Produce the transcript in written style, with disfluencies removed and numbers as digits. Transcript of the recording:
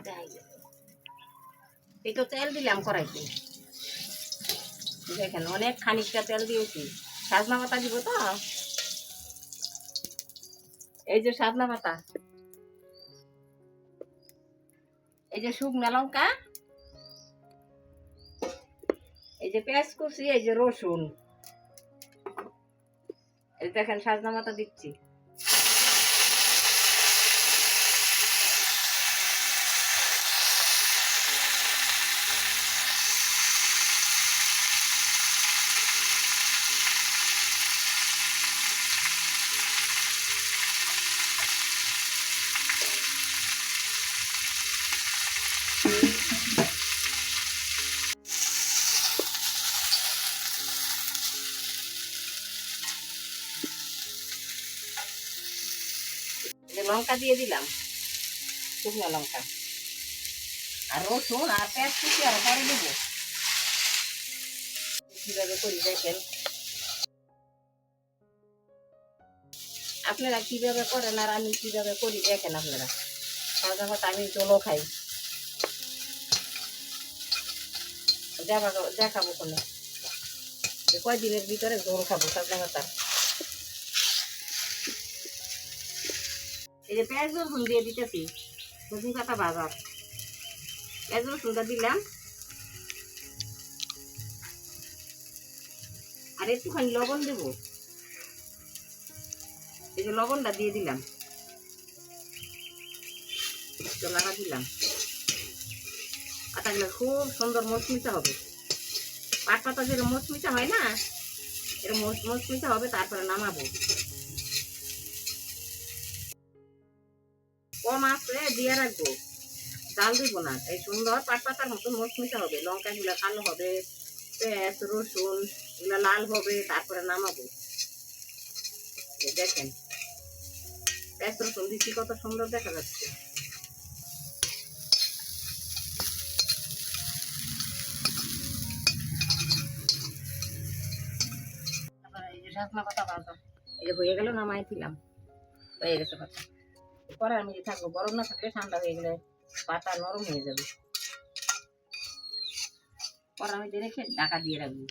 দেখাই এই তো তেল দিলাম কড়াইতে, দেখেন অনেক খানিকটা তেল দিয়েছি। সাজনা পাতা দিব তো, এই যে সাজনা পাতা, এই যে শুকনা লঙ্কা, এই যে পেঁয়াজ কুচি, এই যে রসুন, এই দেখেন সাজনা পাতা দিচ্ছি। লঙ্কা দিয়ে দিলাম, শুকনো লঙ্কা আর রসুন আর পেঁয়াজ কুচি আর পরে দেবো। কিভাবে করি দেখেন, আপনারা কিভাবে করেন আর আমি কিভাবে করি দেখেন। আপনারা সাজা পাতা আমি জলও খাই, দেখাবো কোনো কয়দিনের ভিতরে জল খাবো সাজা পাতা। এই যে পেঁয়াজ রসুন দিয়ে দিতেছি, রসুন পাতা বাজার, পেঁয়াজ রসুনটা দিলাম আর একটুখানি লবণ দেব। এই যে লবণটা দিয়ে দিলাম, লাগা দিলাম। পাতাগুলো খুব সুন্দর মচমিচা হবে, পাট পাতা যেরকম মচমিচা হয় না, এরকম মচমিচা হবে। তারপরে নামাবো, কম আঁচে দিয়ে রাখবো, জাল দিব না। এই সুন্দর পাট পাতার মতো মচমিচা হবে, লঙ্কা গুলা কালো হবে, পেঁয়াজ রসুন এগুলা লাল হবে, তারপরে নামাবো। দেখেন পেঁয়াজ রসুন দিচ্ছি, কত সুন্দর দেখা যাচ্ছে। এই যে সাজনা পাতা ভাজা, এই যে হয়ে গেল, নামাই দিলাম, হয়ে গেছে পাতা। কড়ার মধ্যে থাকবো, গরম না থাকলে ঠান্ডা হয়ে গেলে পাতা নরম হয়ে যাবে। কড়ার মধ্যে রেখে ঢাকা দিয়ে রাখবো।